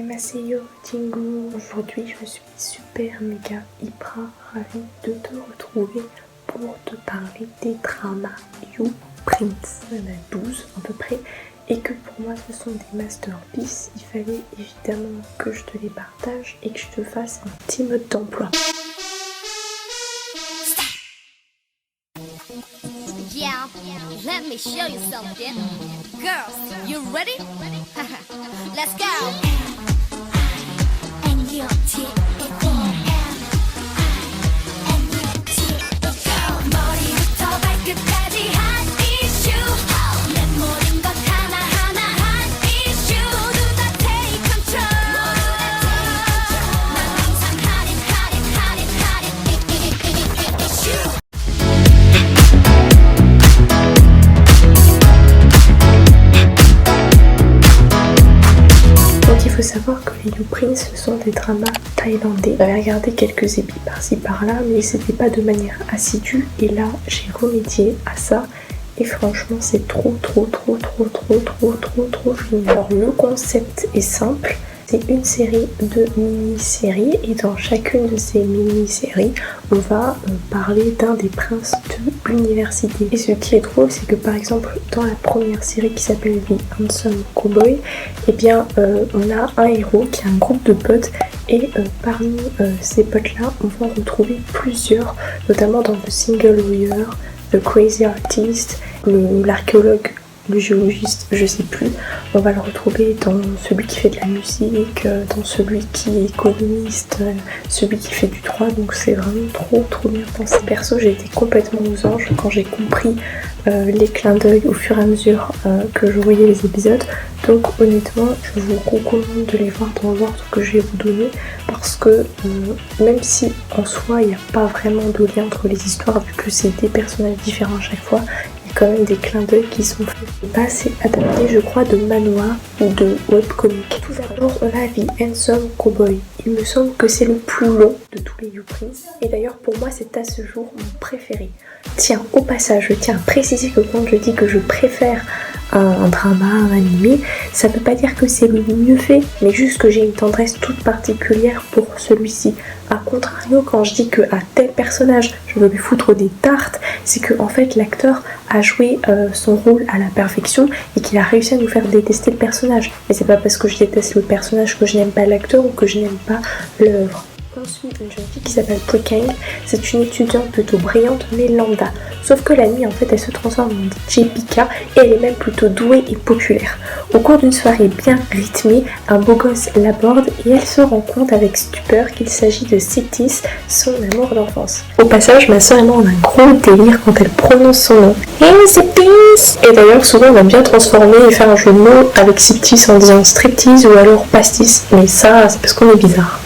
Annyeonghaseyo Jingu. Aujourd'hui je suis super méga hyper ravie de te retrouver pour te parler des dramas You Prince. Il y en a 12 à peu près et que pour moi ce sont des masterpieces. Il fallait évidemment que je te les partage et que je te fasse un petit mode d'emploi. Yeah, let me show you something. Girls, you ready? Let's go. 머리부터 발끝까지 한 이슈. 내 모든 것 하나하나 한 이슈. 모두 다 take control. 난 항상 한 이슈. Donc il faut savoir que les You Prince ce sont des dramas thaïlandais. J'avais regardé quelques épis par-ci par-là mais c'était pas de manière assidue et là j'ai remédié à ça et franchement c'est trop génial. Alors le concept est simple. C'est une série de mini-séries et dans chacune de ces mini-séries, on va parler d'un des princes de l'université. Et ce qui est drôle, c'est que par exemple, dans la première série qui s'appelle The Handsome Cowboy, eh bien, on a un héros qui a un groupe de potes et parmi ces potes-là, on va en retrouver plusieurs, notamment dans The Single Lawyer, The Crazy Artist, l'archéologue, le géologiste, je sais plus. On va le retrouver dans celui qui fait de la musique, dans celui qui est économiste, celui qui fait du droit, donc c'est vraiment trop bien pensé. Perso, j'ai été complètement aux anges quand j'ai compris les clins d'œil au fur et à mesure que je voyais les épisodes. Donc honnêtement, je vous recommande de les voir dans l'ordre que je vais vous donner parce que même si en soi il n'y a pas vraiment de lien entre les histoires vu que c'est des personnages différents à chaque fois, quand même des clins d'œil qui sont faits. Bah, c'est adapté je crois de manhwa ou de webcomic. Tout d'abord on a The Handsome Cowboy. Il me semble que c'est le plus long de tous les You Prince et d'ailleurs pour moi c'est à ce jour mon préféré. Tiens, au passage je tiens à préciser que quand je dis que je préfère un drama, un animé, ça veut pas dire que c'est le mieux fait, mais juste que j'ai une tendresse toute particulière pour celui-ci. A contrario, quand je dis que à tel personnage je veux lui foutre des tartes, c'est que en fait l'acteur a joué son rôle à la perfection et qu'il a réussi à nous faire détester le personnage. Et c'est pas parce que je déteste le personnage que je n'aime pas l'acteur ou que je n'aime pas l'œuvre. On suit une jeune fille qui s'appelle Pri-Kang. C'est une étudiante plutôt brillante mais lambda. Sauf que la nuit en fait elle se transforme en DJ Pika et elle est même plutôt douée et populaire. Au cours d'une soirée bien rythmée, un beau gosse l'aborde et elle se rend compte avec stupeur qu'il s'agit de Septis, son amour d'enfance. Au passage, ma soeur et moi on a un gros délire quand elle prononce son nom. Hey Septis! Et d'ailleurs souvent on a bien transformé et fait un jeu de mots avec Septis en disant striptease ou alors pastis. Mais ça c'est parce qu'on est bizarre.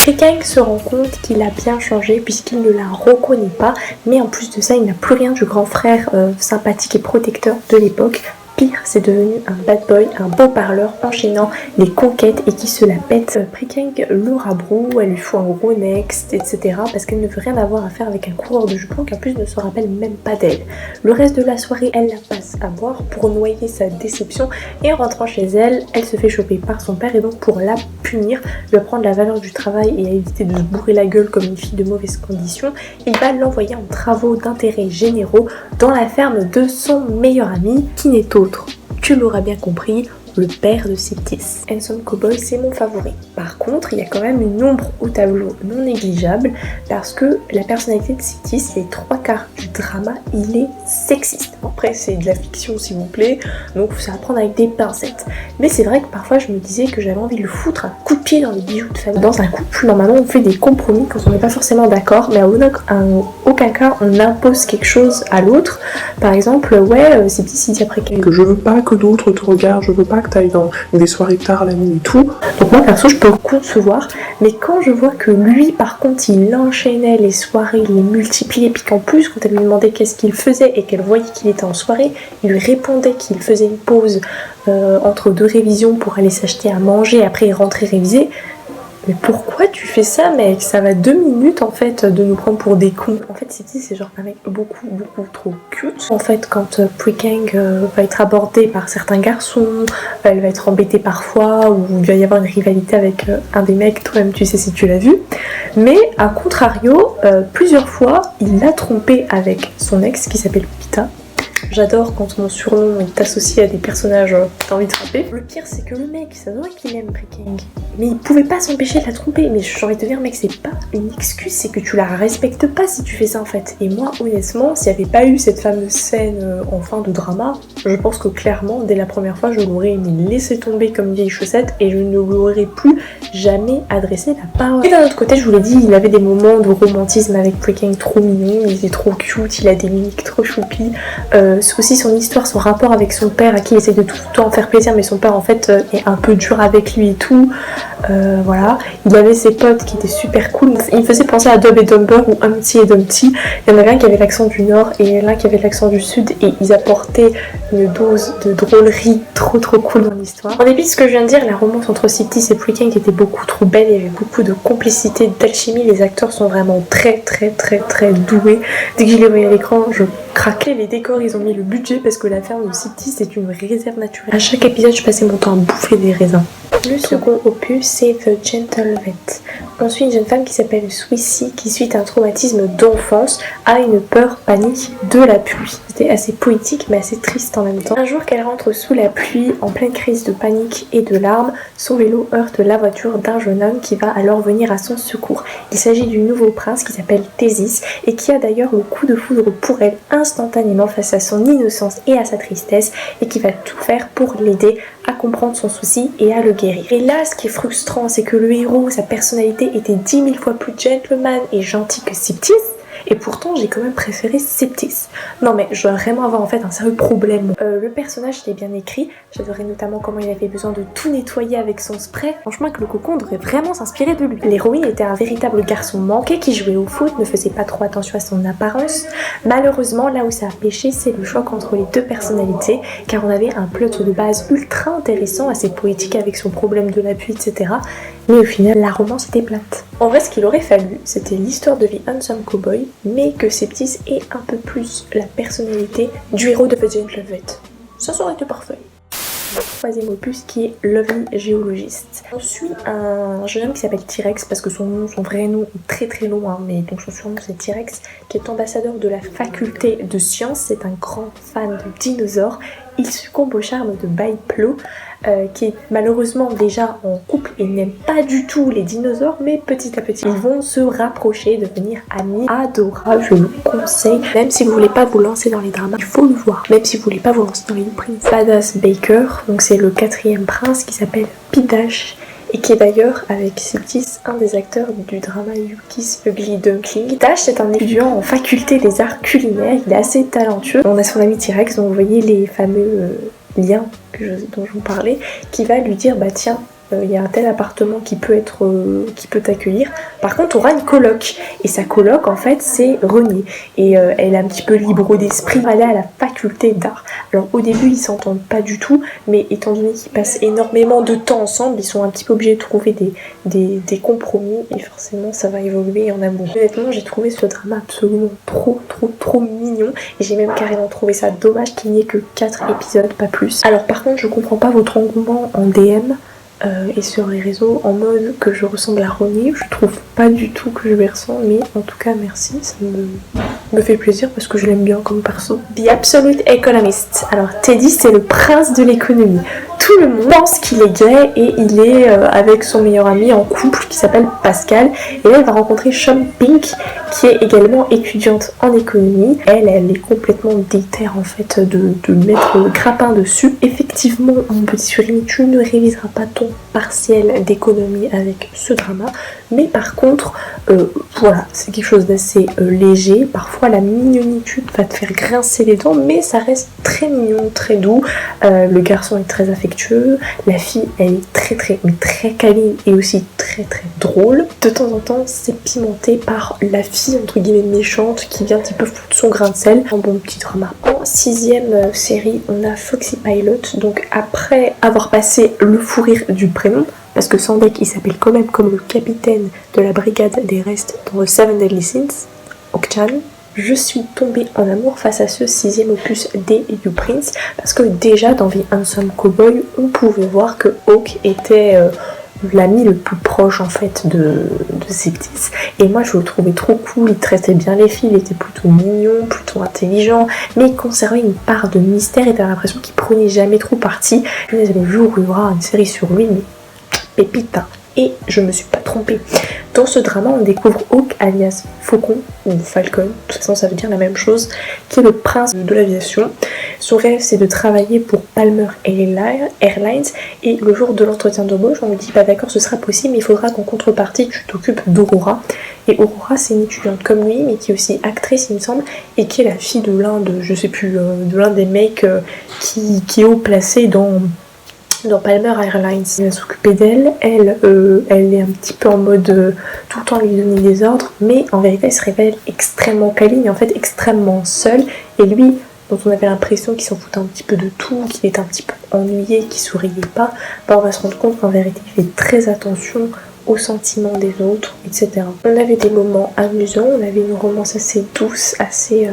Pri-Kang se rend compte qu'il a bien changé puisqu'il ne la reconnaît pas, mais en plus de ça, il n'a plus rien du grand frère sympathique et protecteur de l'époque. Pire, c'est devenu un bad boy, un beau parleur enchaînant les conquêtes et qui se la pète. Pri-Kang le rabroue, elle lui fout un gros next, etc. parce qu'elle ne veut rien avoir à faire avec un coureur de jupons qui en plus ne se rappelle même pas d'elle. Le reste de la soirée, elle la passe à boire pour noyer sa déception et en rentrant chez elle, elle se fait choper par son père et donc pour la punir, lui apprendre la valeur du travail et à éviter de se bourrer la gueule comme une fille de mauvaise condition, il va l'envoyer en travaux d'intérêt généraux dans la ferme de son meilleur ami qui n'est autre. Tu l'auras bien compris, le père de Septis. Handsome Cowboy, c'est mon favori. Par contre, il y a quand même une ombre au tableau non négligeable parce que la personnalité de Septis, les 3/4 du drama, il est sexiste. Après, c'est de la fiction s'il vous plaît, donc c'est à prendre avec des pincettes. Mais c'est vrai que parfois, je me disais que j'avais envie de le foutre un coup de pied dans les bijoux de famille. Dans un couple, normalement, on fait des compromis quand on n'est pas forcément d'accord, mais à aucun cas, on impose quelque chose à l'autre. Par exemple, ouais, Septis, il dit après que je veux pas que d'autres te regardent, je veux pas que t'ailles dans des soirées tard la nuit et tout. Donc moi perso je peux le concevoir, mais quand je vois que lui par contre il enchaînait les soirées, il les multipliait, puis qu'en plus quand elle lui demandait qu'est-ce qu'il faisait et qu'elle voyait qu'il était en soirée, il lui répondait qu'il faisait une pause entre deux révisions pour aller s'acheter à manger, après il rentrait réviser. mais pourquoi tu fais ça, mec? Ça va 2 minutes en fait de nous prendre pour des cons. En fait, Septis c'est genre un mec beaucoup trop cute. En fait, quand Pui-Kang va être abordé par certains garçons, elle va être embêtée parfois, ou il va y avoir une rivalité avec un des mecs, toi-même tu sais si tu l'as vu. Mais à contrario, plusieurs fois, il l'a trompé avec son ex qui s'appelle Pita. J'adore quand mon surnom est associé à des personnages que t'as envie de frapper. Le pire, c'est que le mec, ça se voit qu'il aime Pui-Kang. Mais il pouvait pas s'empêcher de la tromper. Mais j'ai envie de te dire, mec, c'est pas une excuse, c'est que tu la respectes pas si tu fais ça en fait. Et moi, honnêtement, s'il n'y avait pas eu cette fameuse scène en fin de drama, je pense que clairement, dès la première fois, je l'aurais aimé laisser tomber comme une vieille chaussette et je ne lui aurais plus jamais adressé la parole. Et d'un autre côté, je vous l'ai dit, il avait des moments de romantisme avec Pui-Kang trop mignon, il était trop cute, il a des mimiques trop choupies. Aussi son histoire, son rapport avec son père à qui il essaie de tout le temps faire plaisir, mais son père en fait est un peu dur avec lui et tout. Voilà, il avait ses potes qui étaient super cool. Il me faisait penser à Dub et Dumber ou Humpty et Dumpty. Il y en avait un qui avait l'accent du nord et l'un qui avait l'accent du sud et ils apportaient une dose de drôlerie trop cool dans l'histoire. En dépit de ce que je viens de dire, la romance entre Septis et Pui-Kang était beaucoup trop belle, il y avait beaucoup de complicité, d'alchimie, les acteurs sont vraiment très doués. Dès que je les voyais à l'écran, je craquais. Les décors, ils ont mis le budget parce que la ferme de Septis c'est une réserve naturelle. À chaque épisode, je passais mon temps à bouffer des raisins. Le second opus, c'est The Gentle Vet. On suit une jeune femme qui s'appelle Swissy qui, suite à un traumatisme d'enfance, a une peur panique de la pluie. C'était assez poétique mais assez triste en même temps. Un jour qu'elle rentre sous la pluie, en pleine crise de panique et de larmes, son vélo heurte la voiture d'un jeune homme qui va alors venir à son secours. Il s'agit du nouveau prince qui s'appelle Thésis et qui a d'ailleurs le coup de foudre pour elle instantanément face à son innocence et à sa tristesse et qui va tout faire pour l'aider à comprendre son souci et à le guérir. Et là, ce qui est frustrant, c'est que le héros, sa personnalité était 10 000 fois plus gentleman et gentil que Septis. Et pourtant, j'ai quand même préféré Septis. Non mais je dois vraiment avoir en fait un sérieux problème. Le personnage, il est bien écrit. J'adorais notamment comment il avait besoin de tout nettoyer avec son spray. Franchement, que le cocon devrait vraiment s'inspirer de lui. L'héroïne était un véritable garçon manqué qui jouait au foot, ne faisait pas trop attention à son apparence. Malheureusement, là où ça a pêché, c'est le choc entre les deux personnalités, car on avait un plot de base ultra intéressant, assez poétique avec son problème de la pluie, etc. Mais au final, la romance était plate. En vrai, ce qu'il aurait fallu, c'était l'histoire de vie Handsome Cowboy, mais que Septis ait un peu plus la personnalité du héros de The Gentle Vet. Ça aurait été parfait. Le troisième opus qui est Lovely Géologiste. On suit un jeune homme qui s'appelle T-Rex parce que son vrai nom est très long, hein, mais donc son surnom c'est T-Rex, qui est ambassadeur de la faculté de sciences. C'est un grand fan de dinosaures. Il succombe au charme de Baiplo, qui est malheureusement déjà en couple et n'aime pas du tout les dinosaures, mais petit à petit ils vont se rapprocher, devenir amis adorables. Je vous conseille, même si vous voulez pas vous lancer dans les dramas, il faut le voir. Même si vous voulez pas vous lancer dans les princes. Badass Baker, donc c'est le 4e prince qui s'appelle Pidash et qui est d'ailleurs avec Septis un des acteurs du drama Yuki's Ugly Duckling. Dash est un étudiant en faculté des arts culinaires, il est assez talentueux. On a son ami T-Rex, donc vous voyez les fameux liens dont je vous parlais, qui va lui dire bah tiens, il y a un tel appartement qui peut t'accueillir. Par contre, on aura une coloc. Et sa coloc, en fait, c'est Renée. Et elle est un petit peu libre d'esprit. Elle est à la faculté d'art. Alors, au début, ils s'entendent pas du tout. Mais étant donné qu'ils passent énormément de temps ensemble, ils sont un petit peu obligés de trouver des compromis. Et forcément, ça va évoluer en amour. Honnêtement, j'ai trouvé ce drama absolument trop mignon. Et j'ai même carrément trouvé ça dommage qu'il n'y ait que 4 épisodes, pas plus. Alors, par contre, je comprends pas votre engouement en DM. Et sur les réseaux en mode que je ressemble à Ronnie, je trouve pas du tout que je les ressens, mais en tout cas merci, ça me fait plaisir parce que je l'aime bien comme perso. The Absolute Economist. Alors Teddy c'est le prince de l'économie. Tout le monde pense qu'il est gay et il est avec son meilleur ami en couple qui s'appelle Pascal. Et là il va rencontrer Sean Pink qui est également étudiante en économie. Elle est complètement déter en fait de mettre le grappin dessus. Effectivement, mon petit Surimi, tu ne réviseras pas ton partiel d'économie avec ce drama. Mais par contre, voilà, c'est quelque chose d'assez léger. Parfois la mignonitude va te faire grincer les dents, mais ça reste très mignon, très doux. Le garçon est très affectueux, la fille elle est très câline et aussi très drôle. De temps en temps c'est pimenté par la fille entre guillemets méchante qui vient un petit peu foutre son grain de sel. Un bon petit drama. En 6e série on a Foxy Pilot, donc après avoir passé le fou rire du prénom, parce parce que Sandek il s'appelle quand même comme le capitaine de la brigade des restes dans The Seven Deadly Sins, Hawk-chan. Je suis tombée en amour face à ce 6e opus des U-Prince parce que déjà dans The Handsome Cowboy on pouvait voir que Hawk était l'ami le plus proche en fait de Zeptis, et moi je le trouvais trop cool, il traitait bien les filles, il était plutôt mignon, plutôt intelligent, mais il conservait une part de mystère et t'as l'impression qu'il prenait jamais trop parti. Le jour où il y aura une série sur lui, mais pépite, hein. Et je me suis pas trompée. Dans ce drama, on découvre Hawk alias Faucon, ou Falcon, de toute façon ça veut dire la même chose, qui est le prince de l'aviation. Son rêve c'est de travailler pour Palmer Airlines, et le jour de l'entretien d'embauche, on lui dit bah d'accord ce sera possible, mais il faudra qu'en contrepartie tu t'occupes d'Aurora. Et Aurora c'est une étudiante comme lui, mais qui est aussi actrice il me semble, et qui est la fille de l'un de, je sais plus, de l'un des mecs qui est haut placé dans Palmer Airlines. Il va s'occuper d'elle, elle est un petit peu en mode tout le temps lui donner des ordres, mais en vérité elle se révèle extrêmement câline et en fait extrêmement seule, et lui dont on avait l'impression qu'il s'en foutait un petit peu de tout, qu'il était un petit peu ennuyé, qu'il souriait pas, bah on va se rendre compte qu'en vérité il fait très attention aux sentiments des autres, etc. On avait des moments amusants, on avait une romance assez douce, assez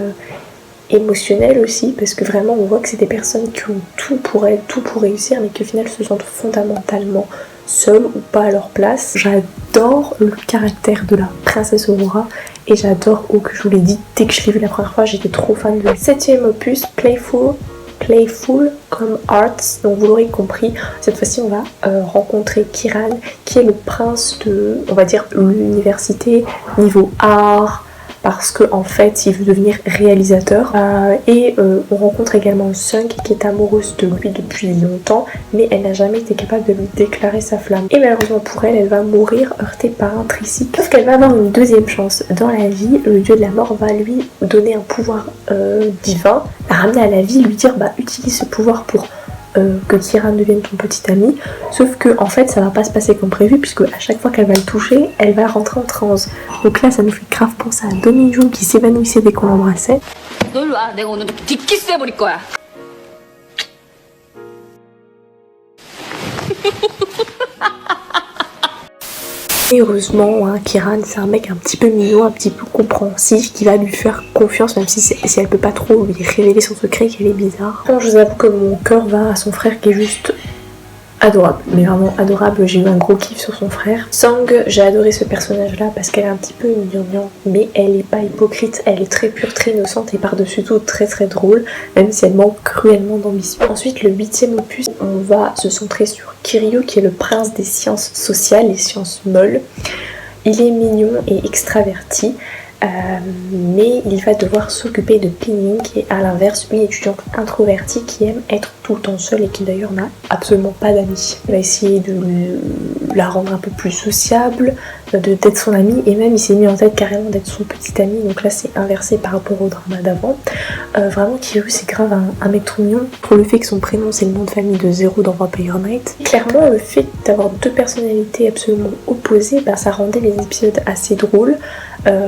émotionnelle aussi, parce que vraiment on voit que c'est des personnes qui ont tout pour elles, tout pour réussir, mais qui au final se sentent fondamentalement seules ou pas à leur place. J'adore le caractère de la princesse Aurora et j'adore Hawk, je vous l'ai dit, dès que je l'ai vu la première fois j'étais trop fan de 7e opus, Playful comme Arts, donc vous l'aurez compris, cette fois-ci on va rencontrer Kiran qui est le prince de, on va dire, l'université niveau art, parce qu'en fait il veut devenir réalisateur, et on rencontre également Sung qui est amoureuse de lui depuis longtemps, mais elle n'a jamais été capable de lui déclarer sa flamme, et malheureusement pour elle, elle va mourir heurtée par un tricycle. Sauf qu'elle va avoir une deuxième chance dans la vie, le dieu de la mort va lui donner un pouvoir divin, la ramener à la vie, lui dire bah utilise ce pouvoir pour que Kiran devienne ton petit ami, sauf que en fait ça va pas se passer comme prévu, puisque à chaque fois qu'elle va le toucher elle va rentrer en transe. Donc là ça nous fait grave penser à Dominjo qui s'évanouissait dès qu'on l'embrassait. Et heureusement, hein, Kiran c'est un mec un petit peu mignon, un petit peu compréhensif, qui va lui faire confiance même si elle peut pas trop lui révéler son secret, qu'elle est bizarre. Bon, je vous avoue que mon cœur va à son frère qui est juste adorable, mais vraiment adorable, j'ai eu un gros kiff sur son frère. Sang, j'ai adoré ce personnage là parce qu'elle est un petit peu mignonne, mais elle est pas hypocrite, elle est très pure, très innocente et par-dessus tout très très drôle, même si elle manque cruellement d'ambition. Ensuite le 8e opus, on va se centrer sur Kiryu qui est le prince des sciences sociales, les sciences molles. Il est mignon et extraverti, mais il va devoir s'occuper de Pinyin qui est à l'inverse une étudiante introvertie qui aime être tout le temps seule et qui d'ailleurs n'a absolument pas d'amis. Il va essayer de la rendre un peu plus sociable, d'être son amie, et même il s'est mis en tête carrément d'être son petit ami, donc là c'est inversé par rapport au drama d'avant. Vraiment Kiryu c'est grave un mec trop mignon, pour le fait que son prénom c'est le nom de famille de Zero dans Vampire Knight. Clairement le fait d'avoir deux personnalités absolument opposées, bah, ça rendait les épisodes assez drôles.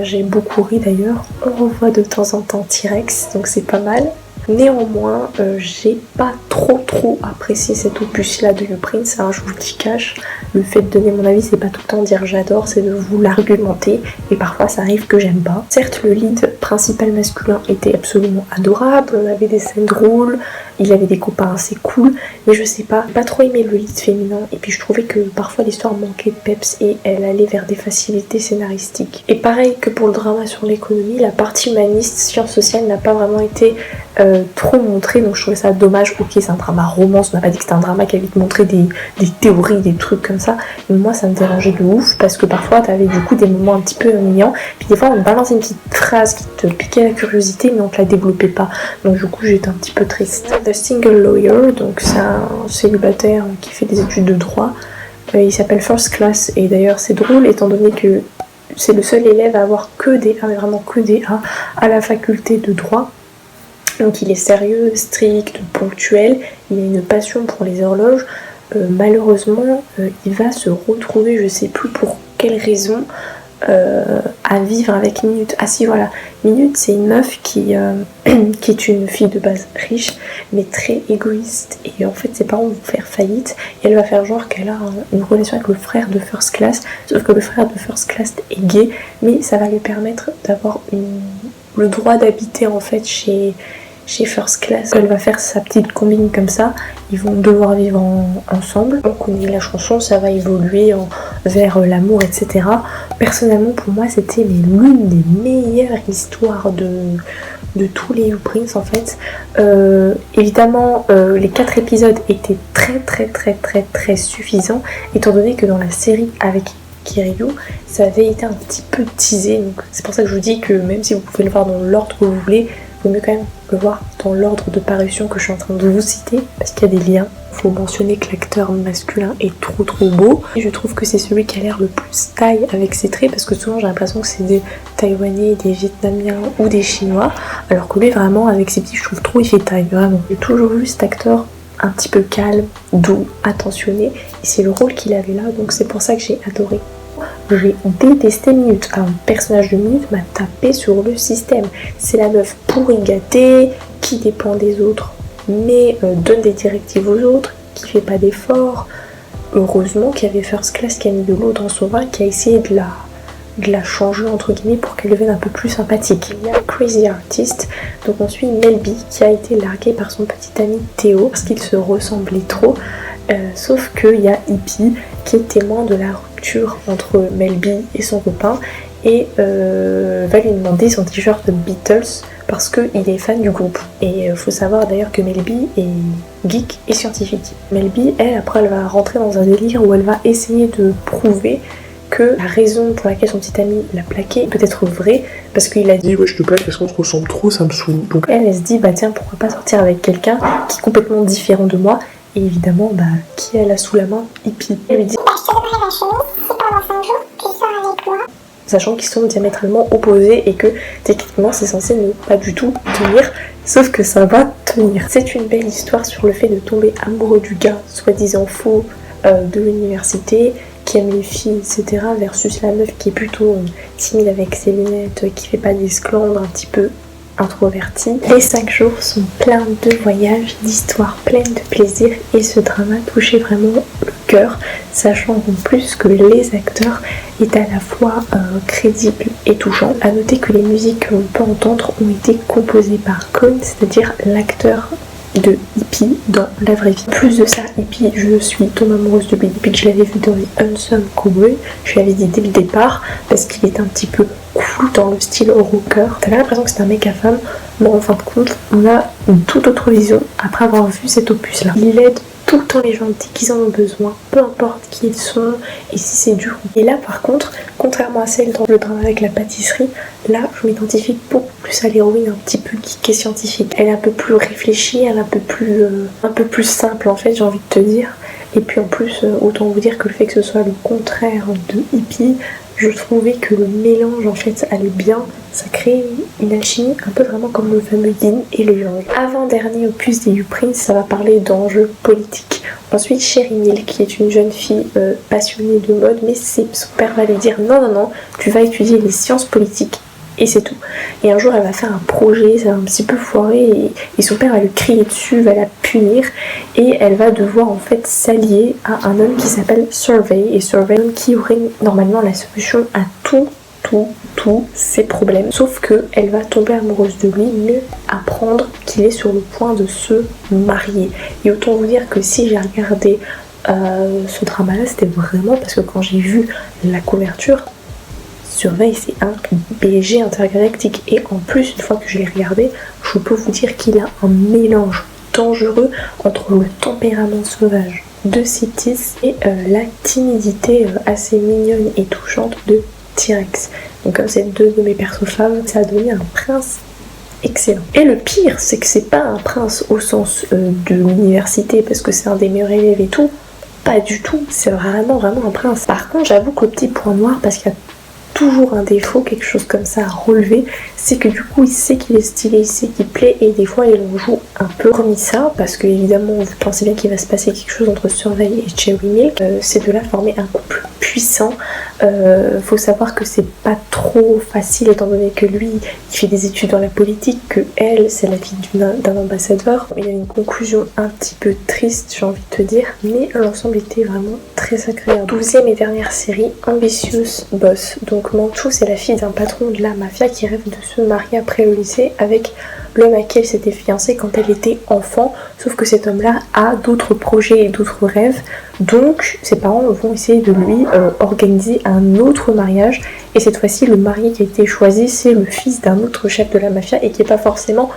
J'ai beaucoup ri d'ailleurs, on revoit de temps en temps T-Rex, donc c'est pas mal. Néanmoins, j'ai pas trop apprécié cet opus là de U-Prince, hein, je vous le cache. Le fait de donner mon avis, c'est pas tout le temps dire j'adore, c'est de vous l'argumenter, et parfois ça arrive que j'aime pas. Certes, le lead principal masculin était absolument adorable, on avait des scènes drôles, il avait des copains assez cool, mais je sais pas, trop aimé le lead féminin, et puis je trouvais que parfois l'histoire manquait de peps et elle allait vers des facilités scénaristiques. Et pareil que pour le drama sur l'économie, la partie humaniste, sciences sociales n'a pas vraiment été trop montrée, donc je trouvais ça dommage. Ok, c'est un drama romance, on n'a pas dit que c'était un drama qui allait te montrer des théories, des trucs comme ça, mais moi ça me dérangeait de ouf, parce que parfois t'avais du coup des moments un petit peu ennuyants, puis des fois on te balançait une petite phrase qui te piquait la curiosité, mais on te la développait pas, donc du coup j'étais un petit peu triste. The Single Lawyer, donc c'est un célibataire qui fait des études de droit, il s'appelle First Class, et d'ailleurs c'est drôle étant donné que c'est le seul élève à avoir que des A, mais vraiment que des A à la faculté de droit. Donc il est sérieux, strict, ponctuel, il a une passion pour les horloges. Malheureusement, il va se retrouver, je sais plus pour quelle raison, à vivre avec Minute. Ah si, voilà, Minute, c'est une meuf qui est une fille de base riche, mais très égoïste. Et en fait, ses parents vont faire faillite. Et elle va faire genre qu'elle a une relation avec le frère de First Class. Sauf que le frère de First Class est gay, mais ça va lui permettre d'avoir le droit d'habiter en fait chez First Class. Elle va faire sa petite combine comme ça, ils vont devoir vivre ensemble. On connaît la chanson, ça va évoluer vers l'amour, etc. Personnellement, pour moi, c'était l'une des meilleures histoires de tous les You-Prince en fait. Évidemment, les 4 épisodes étaient très suffisants, étant donné que dans la série avec Kiryu, ça avait été un petit peu teasé, donc c'est pour ça que je vous dis que même si vous pouvez le voir dans l'ordre que vous voulez, il vaut mieux quand même le voir dans l'ordre de parution que je suis en train de vous citer, parce qu'il y a des liens. Il faut mentionner que l'acteur masculin est trop beau, et je trouve que c'est celui qui a l'air le plus thaï avec ses traits, parce que souvent j'ai l'impression que c'est des Taïwanais, des Vietnamiens ou des Chinois, alors que lui vraiment avec ses petits, je trouve trop il fait thaï, vraiment. J'ai toujours vu cet acteur un petit peu calme, doux, attentionné, et c'est le rôle qu'il avait là, donc c'est pour ça que j'ai adoré. J'ai détesté Minute. Alors, le personnage de Minute m'a tapé sur le système. C'est la meuf pourrie gâtée, qui dépend des autres, mais donne des directives aux autres, qui fait pas d'efforts. Heureusement qu'il y avait First Class qui a mis de l'eau dans son vin, qui a essayé de la changer entre guillemets pour qu'elle devienne un peu plus sympathique. Il y a Crazy Artist, donc on suit Melby qui a été larguée par son petit ami Théo parce qu'ils se ressemblaient trop. Sauf qu'il y a Hippie qui est témoin de la rupture entre Melby et son copain et va lui demander son t-shirt de Beatles parce qu'il est fan du groupe. Et faut savoir d'ailleurs que Melby est geek et scientifique. Melby, après elle va rentrer dans un délire où elle va essayer de prouver que la raison pour laquelle son petit ami l'a plaqué peut être vraie, parce qu'il a dit ouais je te plaque parce qu'on se ressemble trop, ça me saoule. Donc elle se dit bah tiens pourquoi pas sortir avec quelqu'un qui est complètement différent de moi. Et évidemment, qui elle a sous la main, Hippie. Elle lui dit sachant qu'ils sont diamétralement opposés et que techniquement c'est censé ne pas du tout tenir, sauf que ça va tenir. C'est une belle histoire sur le fait de tomber amoureux du gars, soi-disant faux, de l'université, qui aime les filles, etc. versus la meuf qui est plutôt timide avec ses lunettes, qui fait pas d'esclandre, un petit peu introvertie. Les 5 jours sont pleins de voyages, d'histoires pleines de plaisir et ce drama touchait vraiment le cœur, sachant en plus que les acteurs étaient à la fois crédibles et touchants. A noter que les musiques que l'on peut entendre ont été composées par Kon, c'est-à-dire l'acteur de Hippie dans la vraie vie. Plus de ça, Hippie, je suis tombée amoureuse de lui depuis que je l'avais vu dans les Unsung Cowboy. Je l'avais dit dès le départ parce qu'il est un petit peu cool dans le style rocker. T'avais l'impression que c'était un mec à femme, mais en fin de compte, on a une toute autre vision après avoir vu cet opus là. Il aide tout le temps les gens dès qu'ils en ont besoin, peu importe qui ils sont et si c'est dur. Et là par contre, contrairement à celle dans le drama avec la pâtisserie, là je m'identifie beaucoup plus à l'héroïne un petit peu geek et scientifique. Elle est un peu plus réfléchie, elle est un peu plus simple en fait, j'ai envie de te dire. Et puis en plus, autant vous dire que le fait que ce soit le contraire de Hippie, je trouvais que le mélange en fait allait bien, ça crée une alchimie un peu vraiment comme le fameux yin et le yang. Avant-dernier opus des You-Prince, ça va parler d'enjeux politiques. Ensuite, Sherry Mill, qui est une jeune fille passionnée de mode, mais son père va lui dire non, tu vas étudier les sciences politiques. Et c'est tout. Et un jour, elle va faire un projet, ça va un petit peu foirer, et son père va lui crier dessus, va la punir, et elle va devoir en fait s'allier à un homme qui s'appelle Survey, et Survey qui aurait normalement la solution à tous ses problèmes. Sauf que elle va tomber amoureuse de lui, mais apprendre qu'il est sur le point de se marier. Et autant vous dire que si j'ai regardé ce drama-là, c'était vraiment parce que quand j'ai vu la couverture, Surveille, c'est un BG intergalactique et en plus, une fois que je l'ai regardé, je peux vous dire qu'il a un mélange dangereux entre le tempérament sauvage de Citis et la timidité assez mignonne et touchante de T-Rex. Donc comme c'est deux de mes persos femmes, ça a donné un prince excellent. Et le pire, c'est que c'est pas un prince au sens de l'université parce que c'est un des meilleurs élèves et tout, pas du tout, c'est vraiment un prince. Par contre, j'avoue que le petit point noir, parce qu'il y a toujours un défaut, quelque chose comme ça à relever, c'est que du coup il sait qu'il est stylé, il sait qu'il plaît et des fois il en joue un peu. Hormis ça, parce que évidemment vous pensez bien qu'il va se passer quelque chose entre Surveille et Cherry Milk, ces deux-là formaient un couple puissant. Faut savoir que c'est pas trop facile étant donné que lui il fait des études dans la politique, que elle c'est la fille d'un ambassadeur. Il y a une conclusion un petit peu triste, j'ai envie de te dire, mais l'ensemble était vraiment très agréable. 12e et dernière série, Ambitious Boss. Donc Mantou c'est la fille d'un patron de la mafia qui rêve de se marier après le lycée avec l'homme à qui elle s'était fiancée quand elle était enfant, sauf que cet homme-là a d'autres projets et d'autres rêves, donc ses parents vont essayer de lui organiser un autre mariage, et cette fois-ci le marié qui a été choisi c'est le fils d'un autre chef de la mafia et qui n'est pas forcément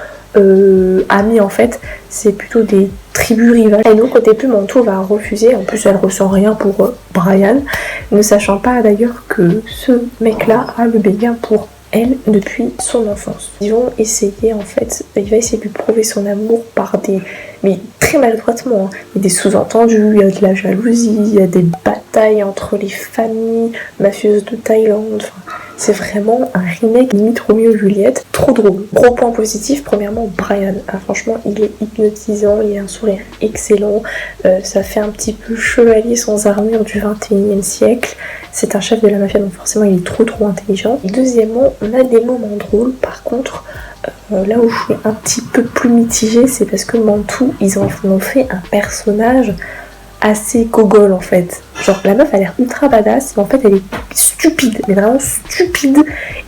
ami en fait, c'est plutôt des tribus rivales. Et donc au début Mantou va refuser, en plus elle ressent rien pour Brian, ne sachant pas d'ailleurs que ce mec-là a le béguin pour elle depuis son enfance. Ils vont essayer en fait, il va essayer de lui prouver son amour par des, mais très maladroitement, hein. Il y a des sous-entendus, il y a de la jalousie, il y a des batailles entre les familles mafieuses de Thaïlande, enfin, c'est vraiment un remake limite Roméo et Juliette, trop drôle. Gros point positif, premièrement Brian, ah, franchement il est hypnotisant, il a un sourire excellent, ça fait un petit peu chevalier sans armure du 21e siècle, c'est un chef de la mafia donc forcément il est trop intelligent. Et deuxièmement, on a des moments drôles, par contre là où je suis un petit peu plus mitigée, c'est parce que Mantou, ils en ont fait un personnage assez gogol en fait. Genre la meuf a l'air ultra badass, mais en fait elle est stupide, mais vraiment stupide.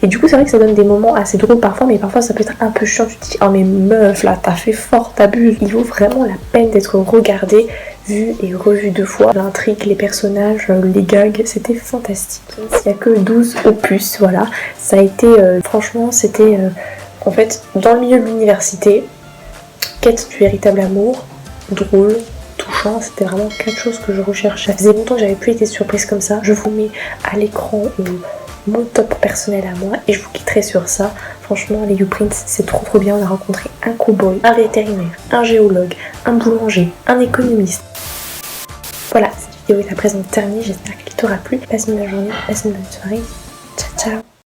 Et du coup c'est vrai que ça donne des moments assez drôles parfois, mais parfois ça peut être un peu chiant. Tu te dis oh mais meuf là t'as fait fort, t'abuses. Il vaut vraiment la peine d'être regardé, vu et revu 2 fois. L'intrigue, les personnages, les gags, c'était fantastique. Il n'y a que 12 opus, voilà. Ça a été, franchement c'était en fait dans le milieu de l'université, quête du véritable amour, drôle, touchant, c'était vraiment quelque chose que je recherchais. Ça faisait longtemps que j'avais plus été surprise comme ça. Je vous mets à l'écran mon top personnel à moi et je vous quitterai sur ça. Franchement les U-Prints c'est trop bien. On a rencontré un cow-boy, un vétérinaire, un géologue, un boulanger, un économiste. Voilà, cette vidéo est à présent terminée, j'espère qu'elle t'aura plu. Passe une bonne journée, passe une bonne soirée. Ciao ciao.